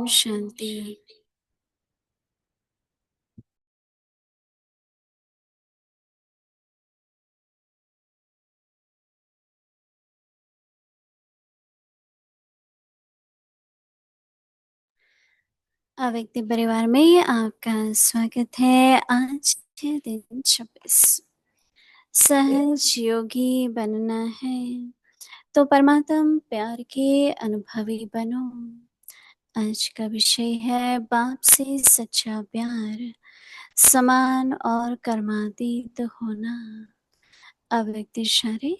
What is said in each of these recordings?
शांति। अव्यक्त परिवार में आपका स्वागत है। आज के दिन 26 सहज योगी बनना है तो परमात्म प्यार के अनुभवी बनो। आज का विषय है बाप से सच्चा प्यार, समान और कर्मातीत होना। अव्यक्त इशारे।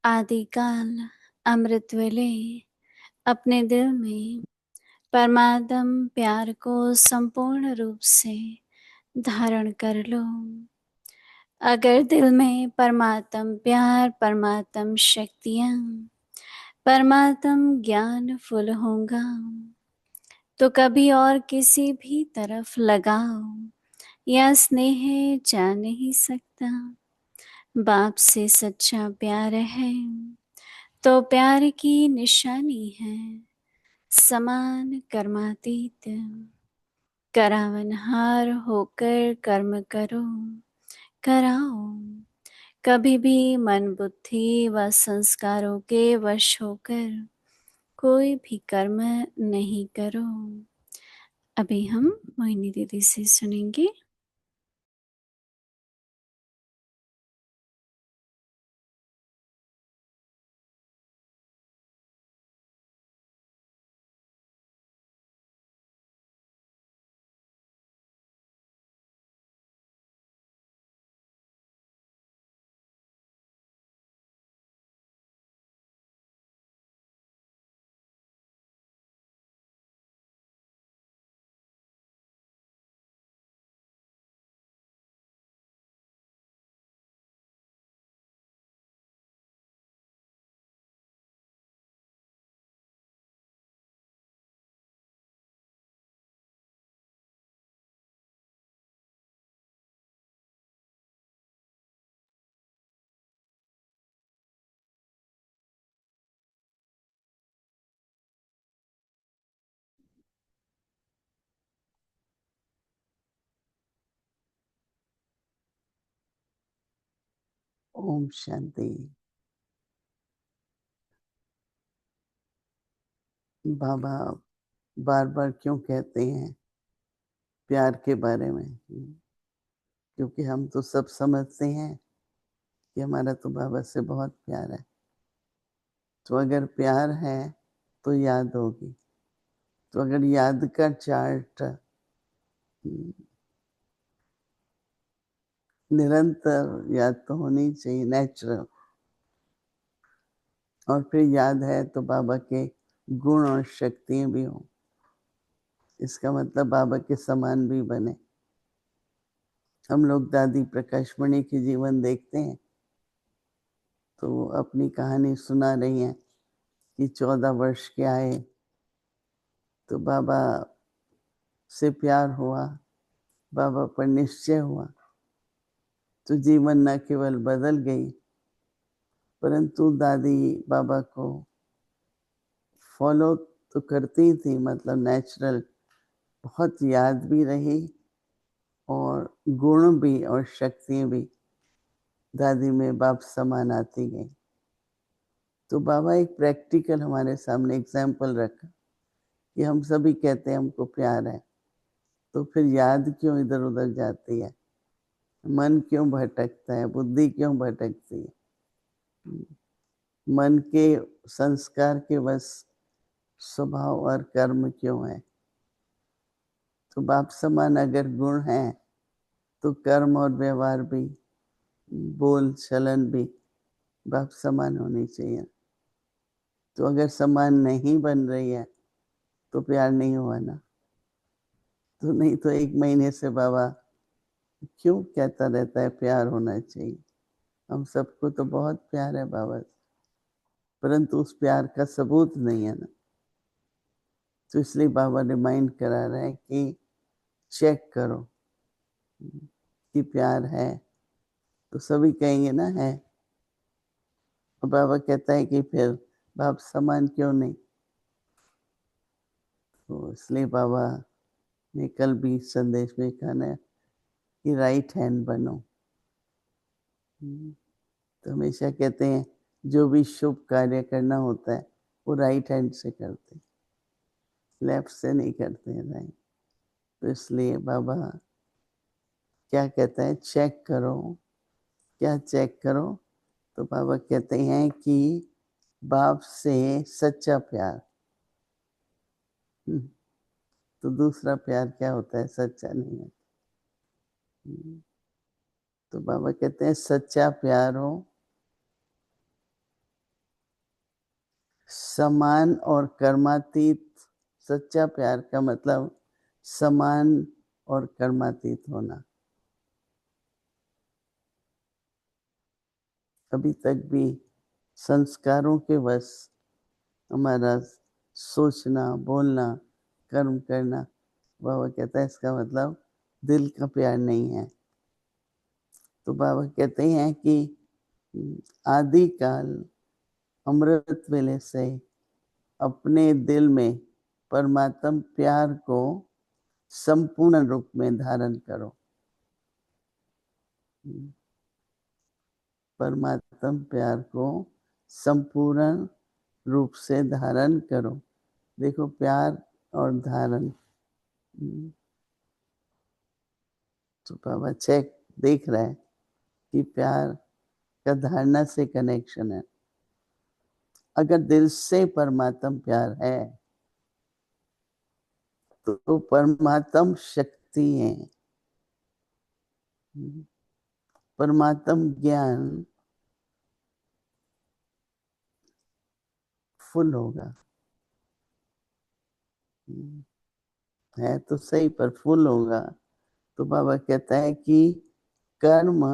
आदिकाल अमृत वेले अपने दिल में परमात्म प्यार को संपूर्ण रूप से धारण कर लो। अगर दिल में परमात्म प्यार, परमात्म शक्तियाँ, परमात्म ज्ञान फुल होगा तो कभी और किसी भी तरफ लगाव या स्नेह जा नहीं सकता। बाप से सच्चा प्यार है तो प्यार की निशानी है समान कर्मातीत। करावनहार होकर कर्म करो, कराओ। कभी भी मन बुद्धि व संस्कारों के वश होकर कोई भी कर्म नहीं करो। अभी हम मोहिनी दीदी से सुनेंगे। ओम शांति। बाबा बार बार क्यों कहते हैं प्यार के बारे में? क्योंकि हम तो सब समझते हैं कि हमारा तो बाबा से बहुत प्यार है। तो अगर प्यार है तो याद होगी। तो अगर याद का चार्ट निरंतर याद तो होनी चाहिए, नेचुरल। और फिर याद है तो बाबा के गुण और शक्तियाँ भी हों। इसका मतलब बाबा के समान भी बने। हम लोग दादी प्रकाशमणि के जीवन देखते हैं तो अपनी कहानी सुना रही हैं कि 14 वर्ष के आए तो बाबा से प्यार हुआ, बाबा पर निश्चय हुआ, तो जीवन न केवल बदल गई परंतु दादी बाबा को फॉलो तो करती थी, मतलब नेचुरल बहुत याद भी रही और गुण भी और शक्तियाँ भी दादी में बाप समान आती गई। तो बाबा एक प्रैक्टिकल हमारे सामने एग्जाम्पल रखा कि हम सभी कहते हैं हमको प्यार है, तो फिर याद क्यों इधर उधर जाती है, मन क्यों भटकता है, बुद्धि क्यों भटकती है, मन के संस्कार के बस स्वभाव और कर्म क्यों है। तो बाप समान अगर गुण है तो कर्म और व्यवहार भी, बोल चलन भी बाप समान होनी चाहिए। तो अगर समान नहीं बन रही है तो प्यार नहीं हुआ ना। तो नहीं तो 1 महीने से बाबा क्यों कहता रहता है प्यार होना चाहिए। हम सबको तो बहुत प्यार है बाबा से, परंतु उस प्यार का सबूत नहीं है ना। तो इसलिए बाबा रिमाइंड करा रहे हैं कि चेक करो कि प्यार है, तो सभी कहेंगे ना है। और बाबा कहता है कि फिर बाप समान क्यों नहीं। तो इसलिए बाबा ने कल भी संदेश में कहा ना कि राइट हैंड बनो। तो हमेशा कहते हैं जो भी शुभ कार्य करना होता है वो राइट हैंड से करते हैं, लेफ्ट से नहीं करते हैं, राइट। तो इसलिए बाबा क्या कहता है, चेक करो। क्या चेक करो? तो बाबा कहते हैं कि बाप से सच्चा प्यार। तो दूसरा प्यार क्या होता है? सच्चा नहीं है। तो बाबा कहते हैं सच्चा प्यार हो, समान और कर्मातीत। सच्चा प्यार का मतलब समान और कर्मातीत होना। अभी तक भी संस्कारों के वश हमारा सोचना, बोलना, कर्म करना, बाबा कहता है इसका मतलब दिल का प्यार नहीं है। तो बाबा कहते हैं कि आदि काल अमृत वेले से अपने दिल में परमात्म प्यार को संपूर्ण रूप में धारण करो। परमात्म प्यार को संपूर्ण रूप से धारण करो। देखो प्यार और धारण, तो बाबा चेक देख रहा है कि प्यार का धारणा से कनेक्शन है। अगर दिल से परमात्म प्यार है तो परमात्म शक्ति है, परमात्म ज्ञान फुल होगा। है तो सही पर फुल होगा। तो बाबा कहता है कि कर्म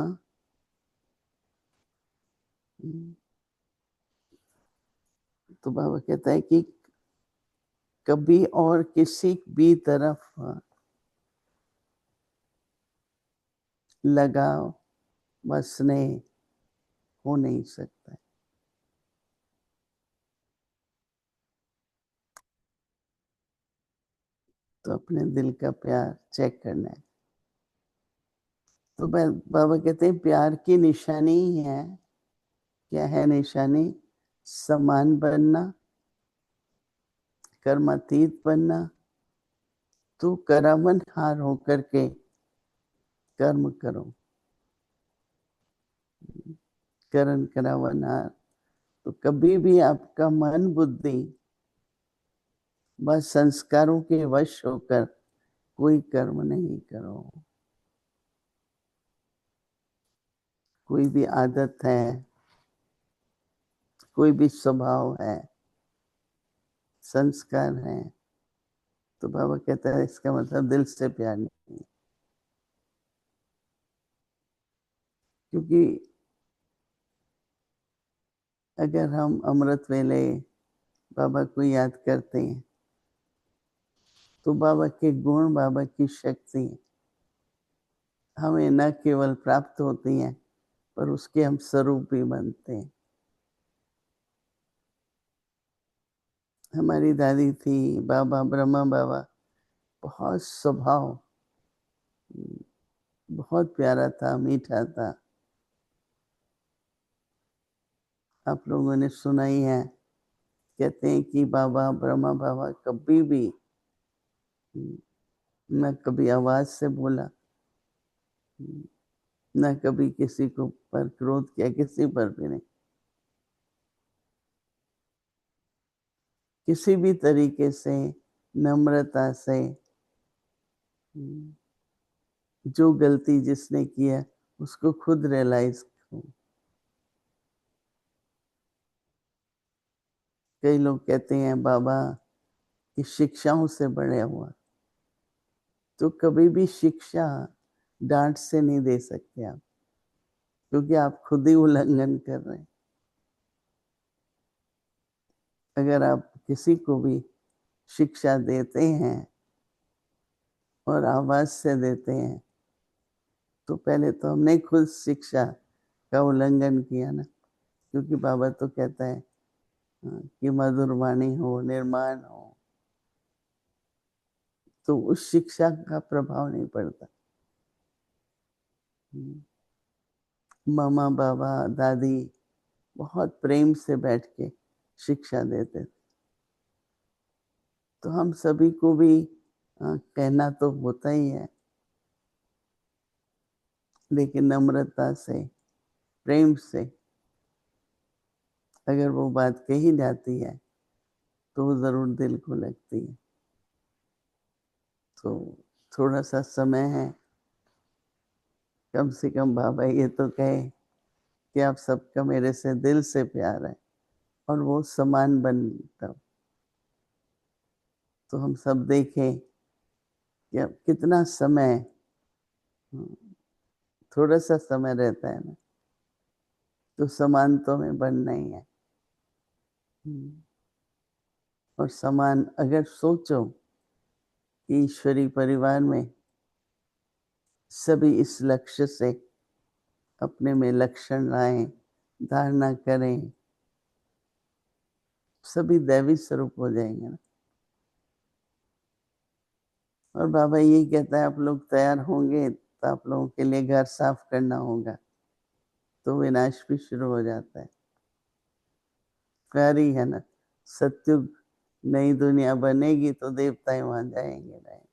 तो बाबा कहता है कि कभी और किसी भी तरफ लगाव व स्नेह हो नहीं सकता। तो अपने दिल का प्यार चेक करना है। तो बाबा कहते हैं प्यार की निशानी है। क्या है निशानी? समान बनना, कर्मातीत बनना। तू करावन हार होकर के कर्म करो। करण करावन हार। तो कभी भी आपका मन बुद्धि बस संस्कारों के वश होकर कोई कर्म नहीं करो। कोई भी आदत है, कोई भी स्वभाव है, संस्कार है, तो बाबा कहता है इसका मतलब दिल से प्यार नहीं। क्योंकि अगर हम अमृत वेले बाबा को याद करते हैं तो बाबा के गुण, बाबा की शक्ति हमें न केवल प्राप्त होती हैं पर उसके हम स्वरूप भी बनते हैं। हमारी दादी थी, बाबा ब्रह्मा बाबा, बहुत स्वभाव बहुत प्यारा था, मीठा था। आप लोगों ने सुना ही है, कहते हैं कि बाबा ब्रह्मा बाबा कभी भी न कभी आवाज से बोला, न कभी किसी को पर क्रोध किया, किसी पर भी नहीं। किसी भी तरीके से नम्रता से जो गलती जिसने किया उसको खुद रियलाइज करो। कई लोग कहते हैं बाबा की शिक्षाओं से बड़े हुआ, तो कभी भी शिक्षा डांट से नहीं दे सकते आप, क्योंकि आप खुद ही उल्लंघन कर रहे हैं। अगर आप किसी को भी शिक्षा देते हैं और आवाज से देते हैं तो पहले तो हमने खुद शिक्षा का उल्लंघन किया ना। क्योंकि बाबा तो कहता है कि मधुर वाणी हो, निर्माण हो, तो उस शिक्षा का प्रभाव नहीं पड़ता। मामा, बाबा, दादी बहुत प्रेम से बैठ के शिक्षा देते थे। तो हम सभी को भी कहना तो होता ही है, लेकिन नम्रता से, प्रेम से अगर वो बात कही जाती है तो वो ज़रूर दिल को लगती है। तो थोड़ा सा समय है, कम से कम बाबा ये तो कहे कि आप सबका मेरे से दिल से प्यार है और वो समान बन, तब तो हम सब देखें कि अब कितना समय, थोड़ा सा समय रहता है ना, तो समान तो में बनना ही है। और समान अगर सोचो कि ईश्वरी परिवार में सभी इस लक्ष्य से अपने में लक्षण लाएं, धारणा करें, सभी दैवी स्वरूप हो जाएंगे ना। और बाबा यही कहता है, आप लोग तैयार होंगे तो आप लोगों के लिए घर साफ करना होगा, तो विनाश भी शुरू हो जाता है। प्यार ही है ना, सत्युग नई दुनिया बनेगी तो देवताएं वहां जाएंगे रहेंगे।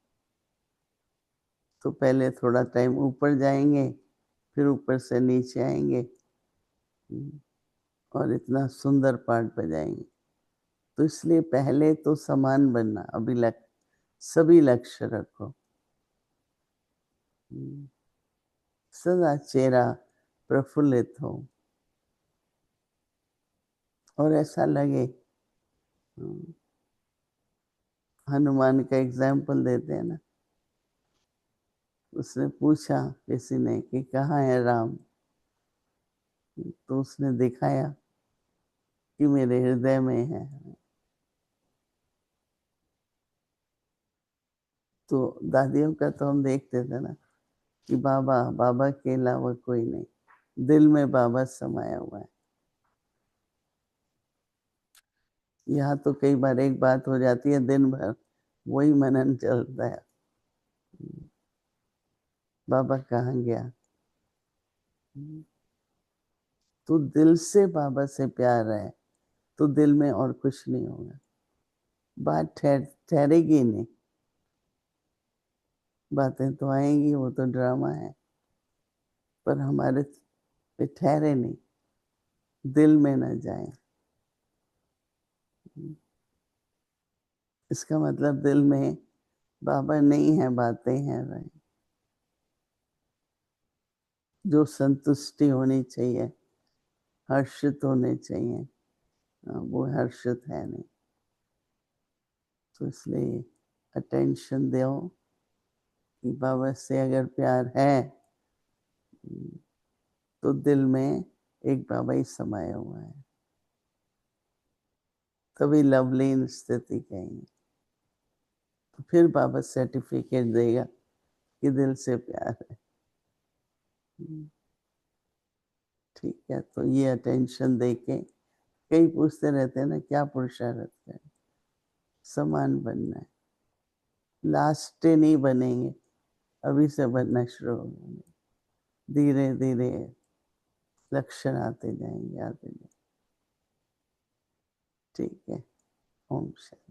तो पहले थोड़ा टाइम ऊपर जाएंगे, फिर ऊपर से नीचे आएंगे और इतना सुंदर पाठ बजाएंगे। तो इसलिए पहले तो समान बनना, अभी सभी लक्ष्य रखो, सदा चेहरा प्रफुल्लित हो और ऐसा लगे। हनुमान का एग्जाम्पल देते हैं ना, उसने पूछा किसी ने कि कहाँ है राम, तो उसने दिखाया कि मेरे हृदय में है। तो दादियों का तो हम देखते थे ना कि बाबा, बाबा के अलावा कोई नहीं, दिल में बाबा समाया हुआ है। यहाँ तो कई बार एक बात हो जाती है, दिन भर वही मनन चलता है, बाबा कहाँ गया। तो दिल से बाबा से प्यार है तो दिल में और कुछ नहीं होगा, बात ठहरेगी नहीं, बातें तो आएंगी, वो तो ड्रामा है, पर हमारे पे ठहरे नहीं, दिल में न जाए। इसका मतलब दिल में बाबा नहीं है, बातें हैं रहे। जो संतुष्टि होनी चाहिए, हर्षित होने चाहिए, वो हर्षित है नहीं। तो इसलिए अटेंशन दो कि बाबा से अगर प्यार है तो दिल में एक बाबा ही समाया हुआ है, तभी लवलीन स्थिति कहेंगे। तो फिर बाबा सर्टिफिकेट देगा कि दिल से प्यार है। ठीक है, तो ये अटेंशन देके, कई पूछते रहते हैं ना क्या पुरुषार्थ है, समान बनना है। लास्ट डे नहीं बनेंगे, अभी से बनना शुरू होंगे, धीरे धीरे लक्षण आते जाएंगे, आते जाएंगे। ठीक है, ओम शांति।